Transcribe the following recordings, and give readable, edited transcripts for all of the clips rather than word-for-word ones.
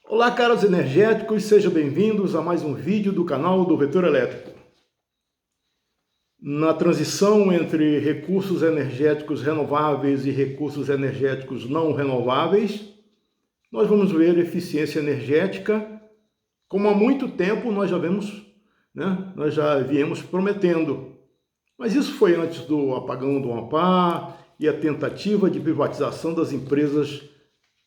Olá, caros energéticos, sejam bem-vindos a mais um vídeo do canal do Vetor Elétrico. Na transição entre recursos energéticos renováveis e recursos energéticos não renováveis, nós vamos ver eficiência energética, como há muito tempo nós já viemos prometendo. Mas isso foi antes do apagão do Amapá e a tentativa de privatização das empresas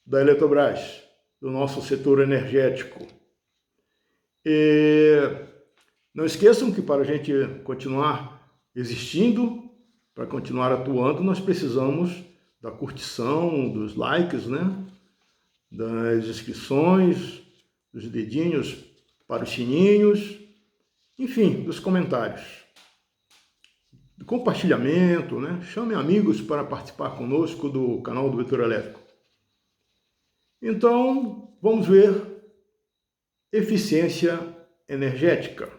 da Eletrobras, do nosso setor energético. Não esqueçam que para a gente continuar existindo, para continuar atuando, nós precisamos da curtição, dos likes, das inscrições, dos dedinhos para os sininhos, enfim, dos comentários. Do compartilhamento, Chame amigos para participar conosco do canal do Vetor Elétrico. Então, vamos ver eficiência energética.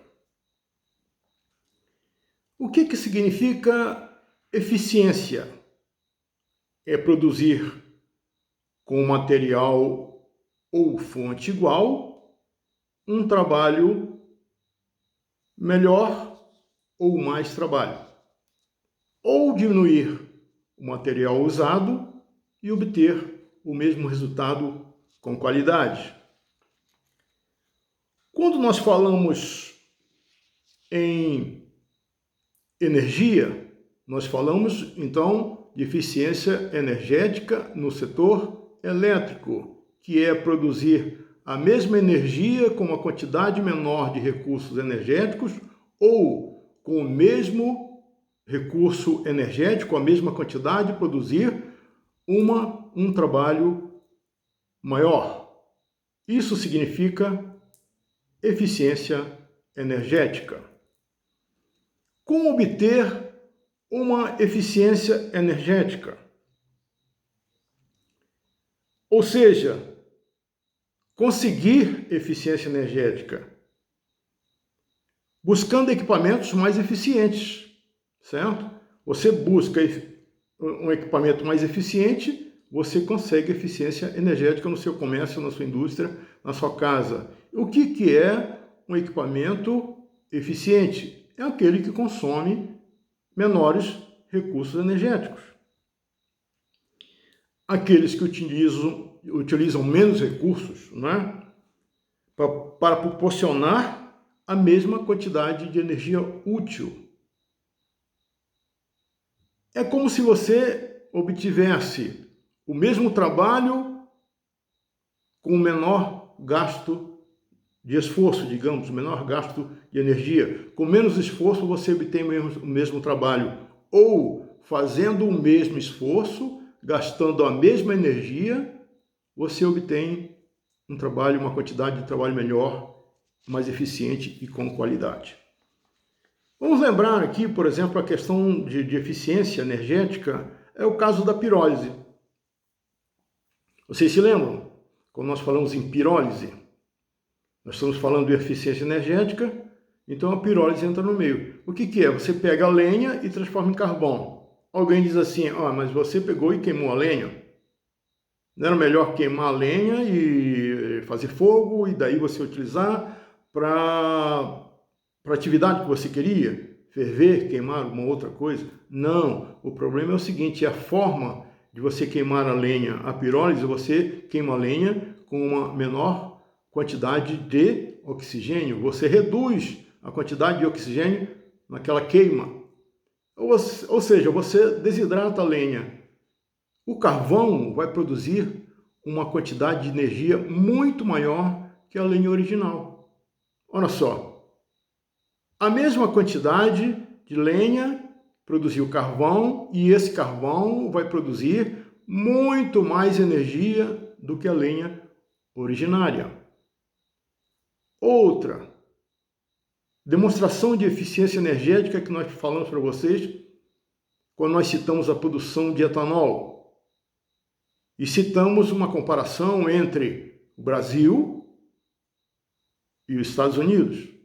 O que significa eficiência? É produzir com material ou fonte igual um trabalho melhor ou mais trabalho, ou diminuir o material usado e obter o mesmo resultado com qualidade. Quando nós falamos em energia, nós falamos então de eficiência energética no setor elétrico, que é produzir a mesma energia com uma quantidade menor de recursos energéticos ou com o mesmo recurso energético, a mesma quantidade, produzir um trabalho maior. Isso significa eficiência energética. Como obter uma eficiência energética? Ou seja, conseguir eficiência energética buscando equipamentos mais eficientes, certo? Você busca um equipamento mais eficiente, você consegue eficiência energética no seu comércio, na sua indústria, na sua casa. O que é um equipamento eficiente? É aquele que consome menores recursos energéticos. Aqueles que utilizam menos recursos, para proporcionar a mesma quantidade de energia útil. É como se você obtivesse o mesmo trabalho com o menor gasto de esforço, digamos, menor gasto de energia. Com menos esforço você obtém o mesmo trabalho. Ou, fazendo o mesmo esforço, gastando a mesma energia, você obtém uma quantidade de trabalho melhor, mais eficiente e com qualidade. Vamos lembrar aqui, por exemplo, a questão de eficiência energética, é o caso da pirólise. Vocês se lembram? Quando nós falamos em pirólise, nós estamos falando de eficiência energética, então a pirólise entra no meio. O que é? Você pega a lenha e transforma em carvão. Alguém diz assim, mas você pegou e queimou a lenha. Não era melhor queimar a lenha e fazer fogo e daí você utilizar para a atividade que você queria? Ferver, queimar alguma outra coisa? Não, o problema é o seguinte, a forma de você queimar a lenha, a pirólise, você queima a lenha com uma menor quantidade de oxigênio, você reduz a quantidade de oxigênio naquela queima, ou seja, você desidrata a lenha. O carvão vai produzir uma quantidade de energia muito maior que a lenha original. Olha só, a mesma quantidade de lenha produziu carvão e esse carvão vai produzir muito mais energia do que a lenha originária. Outra demonstração de eficiência energética que nós falamos para vocês quando nós citamos a produção de etanol. E citamos uma comparação entre o Brasil e os Estados Unidos.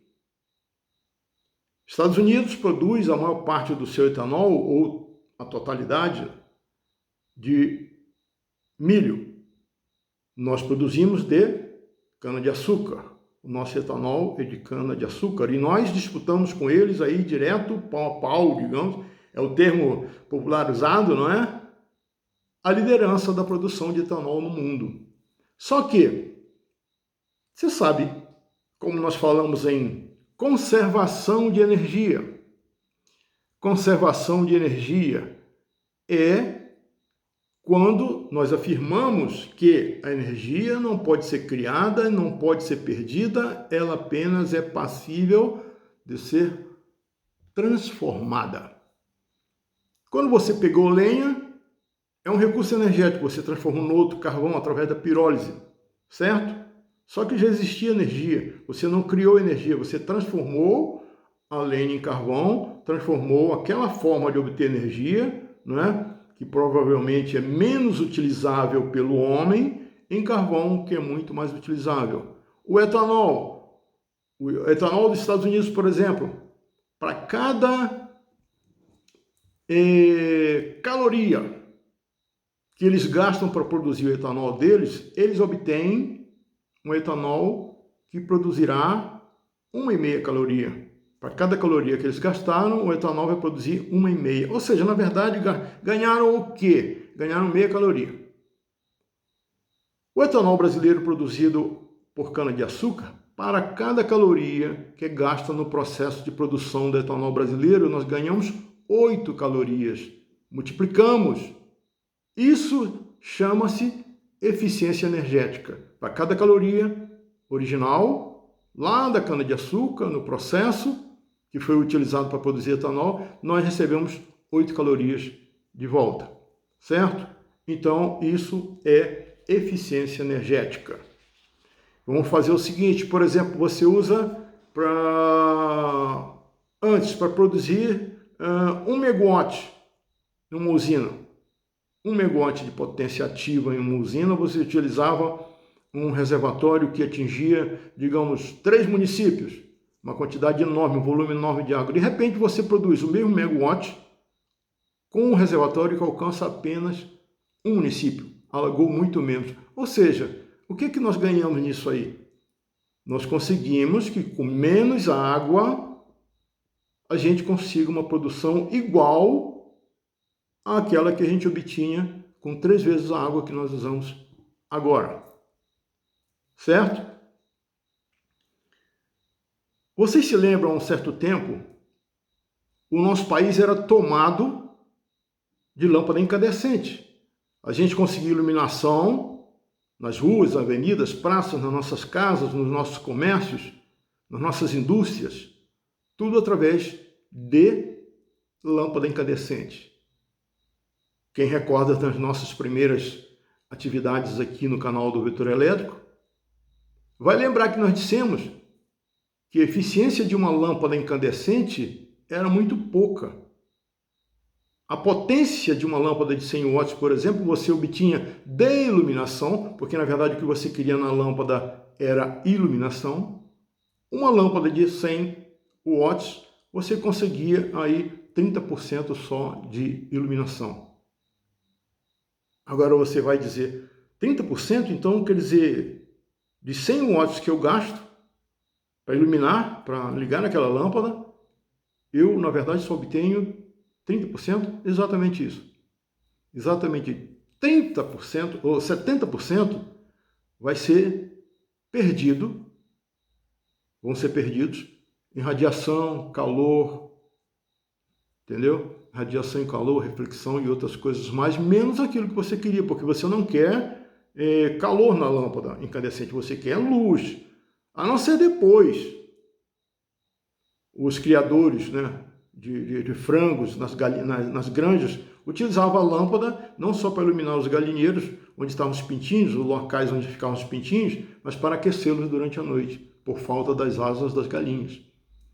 Os Estados Unidos produz a maior parte do seu etanol, ou a totalidade, de milho. Nós produzimos de cana-de-açúcar. O nosso etanol é de cana-de-açúcar e nós disputamos com eles aí direto, pau a pau, digamos, é o termo popularizado, não é? A liderança da produção de etanol no mundo. Só que, você sabe, como nós falamos em conservação de energia. Conservação de energia é quando nós afirmamos que a energia não pode ser criada, não pode ser perdida, ela apenas é passível de ser transformada. Quando você pegou lenha, é um recurso energético, você transformou no outro carvão através da pirólise, certo? Só que já existia energia, você não criou energia, você transformou a lenha em carvão, transformou aquela forma de obter energia, não é? Que provavelmente é menos utilizável pelo homem, em carvão, que é muito mais utilizável. O etanol dos Estados Unidos, por exemplo, para cada caloria que eles gastam para produzir o etanol deles, eles obtêm um etanol que produzirá 1,5 caloria. Para cada caloria que eles gastaram, o etanol vai produzir 1,5. Ou seja, na verdade, ganharam o quê? Ganharam meia caloria. O etanol brasileiro produzido por cana-de-açúcar, para cada caloria que é gasta no processo de produção do etanol brasileiro, nós ganhamos 8 calorias. Multiplicamos. Isso chama-se eficiência energética. Para cada caloria original, lá da cana-de-açúcar, no processo que foi utilizado para produzir etanol, nós recebemos 8 calorias de volta, certo? Então, isso é eficiência energética. Vamos fazer o seguinte, por exemplo, você usa para produzir 1 megawatt em uma usina. 1 megawatt de potência ativa em uma usina, você utilizava um reservatório que atingia, digamos, 3 municípios, uma quantidade enorme, um volume enorme de água. De repente você produz o mesmo megawatt com um reservatório que alcança apenas um município, alagou muito menos. Ou seja, o que nós ganhamos nisso aí? Nós conseguimos que com menos água a gente consiga uma produção igual àquela que a gente obtinha com 3 vezes a água que nós usamos agora. Certo? Vocês se lembram, há um certo tempo, o nosso país era tomado de lâmpada incandescente. A gente conseguia iluminação nas ruas, avenidas, praças, nas nossas casas, nos nossos comércios, nas nossas indústrias, tudo através de lâmpada incandescente. Quem recorda das nossas primeiras atividades aqui no canal do Vetor Elétrico, vai lembrar que nós dissemos que a eficiência de uma lâmpada incandescente era muito pouca. A potência de uma lâmpada de 100 watts, por exemplo, você obtinha de iluminação, porque na verdade o que você queria na lâmpada era iluminação. Uma lâmpada de 100 watts, você conseguia aí 30% só de iluminação. Agora você vai dizer, 30%? Então quer dizer, de 100 watts que eu gasto para iluminar, para ligar naquela lâmpada, eu, na verdade, só obtenho 30%? Exatamente isso. Exatamente 30% ou 70% vai ser perdido, vão ser perdidos em radiação, calor, entendeu? Radiação e calor, reflexão e outras coisas mais, menos aquilo que você queria, porque você não quer calor na lâmpada incandescente, você quer luz. A não ser depois, os criadores, né, de frangos nas granjas utilizavam a lâmpada não só para iluminar os galinheiros, onde estavam os pintinhos, os locais onde ficavam os pintinhos, mas para aquecê-los durante a noite, por falta das asas das galinhas.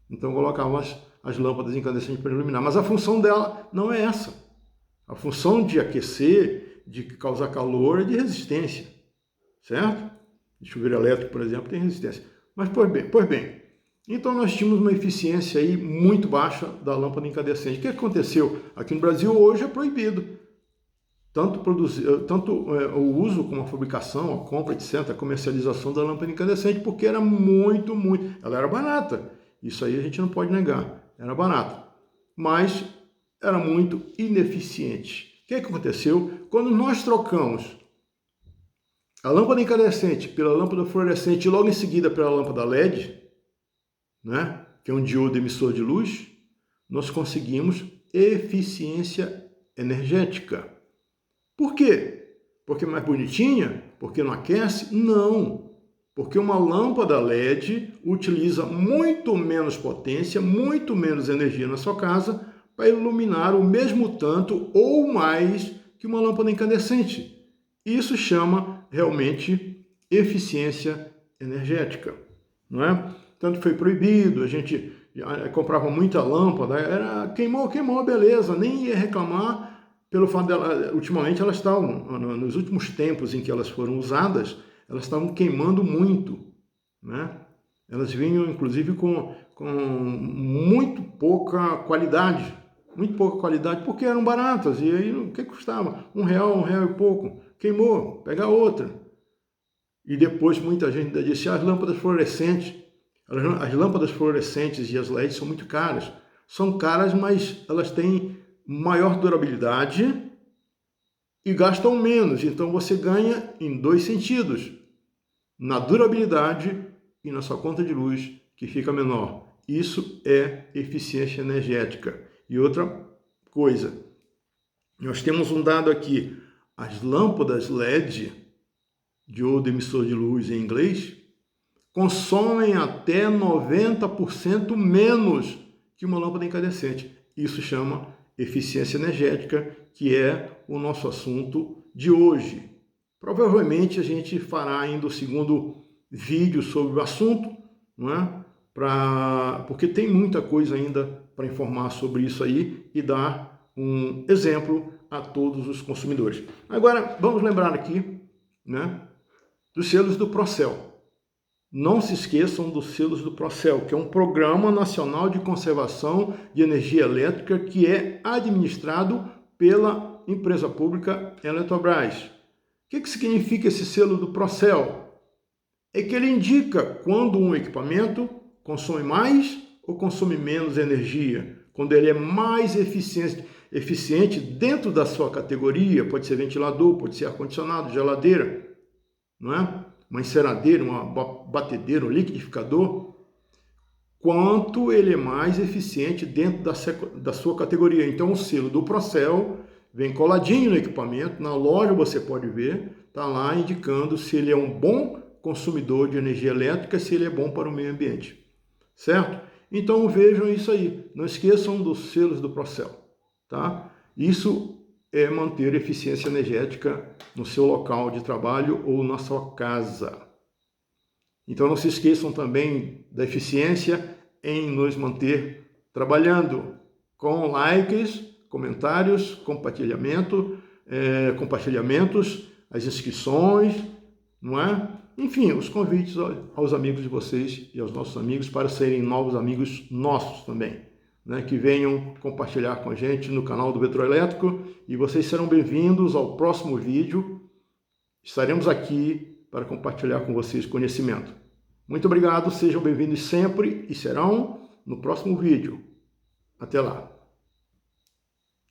Então colocavam as lâmpadas incandescentes para iluminar. Mas a função dela não é essa. A função de aquecer, de causar calor, é de resistência, certo? De chuveiro elétrico, por exemplo, tem resistência. Mas, pois bem, então nós tínhamos uma eficiência aí muito baixa da lâmpada incandescente. O que aconteceu? Aqui no Brasil hoje é proibido. o uso como a fabricação, a compra, etc., a comercialização da lâmpada incandescente, porque era muito, ela era barata. Isso aí a gente não pode negar, era barata, mas era muito ineficiente. O que aconteceu? Quando nós trocamos a lâmpada incandescente pela lâmpada fluorescente e logo em seguida pela lâmpada LED, né, que é um diodo emissor de luz, nós conseguimos eficiência energética. Por quê? Porque é mais bonitinha? Porque não aquece? Não. Porque uma lâmpada LED utiliza muito menos potência, muito menos energia na sua casa para iluminar o mesmo tanto ou mais que uma lâmpada incandescente. Isso chama realmente eficiência energética, não é? Tanto foi proibido, a gente comprava muita lâmpada, queimou, beleza, nem ia reclamar pelo fato dela, ultimamente elas estavam, nos últimos tempos em que elas foram usadas, elas estavam queimando muito, né? Elas vinham, inclusive, com muito pouca qualidade, porque eram baratas, e aí o que custava? R$1 e pouco, queimou, pega outra. E depois muita gente ainda disse, as lâmpadas fluorescentes e as LEDs são muito caras. São caras, mas elas têm maior durabilidade e gastam menos. Então você ganha em dois sentidos, na durabilidade e na sua conta de luz, que fica menor. Isso é eficiência energética. E outra coisa, nós temos um dado aqui, as lâmpadas LED, diodo emissor de luz em inglês, consomem até 90% menos que uma lâmpada incandescente. Isso chama eficiência energética, que é o nosso assunto de hoje. Provavelmente a gente fará ainda o segundo vídeo sobre o assunto, não é? Porque tem muita coisa ainda para informar sobre isso aí e dar um exemplo a todos os consumidores. Agora, vamos lembrar aqui, né, dos selos do Procel. Não se esqueçam dos selos do Procel, que é um Programa Nacional de Conservação de Energia Elétrica que é administrado pela empresa pública Eletrobras. O que significa esse selo do Procel? É que ele indica quando um equipamento consome mais ou consome menos energia, quando ele é mais eficiente dentro da sua categoria, pode ser ventilador, pode ser ar-condicionado, geladeira, não é? Uma enceradeira, uma batedeira, um liquidificador, quanto ele é mais eficiente dentro da sua categoria. Então, o selo do Procel vem coladinho no equipamento, na loja você pode ver, está lá indicando se ele é um bom consumidor de energia elétrica, se ele é bom para o meio ambiente, certo? Então, vejam isso aí, não esqueçam dos selos do Procel, tá? Isso é manter eficiência energética no seu local de trabalho ou na sua casa. Então não se esqueçam também da eficiência em nos manter trabalhando com likes, comentários, compartilhamentos, as inscrições, não é? Enfim, os convites aos amigos de vocês e aos nossos amigos para serem novos amigos nossos também. Né, que venham compartilhar com a gente no canal do Vetroelétrico e vocês serão bem-vindos ao próximo vídeo. Estaremos aqui para compartilhar com vocês conhecimento. Muito obrigado, sejam bem-vindos sempre e serão no próximo vídeo. Até lá!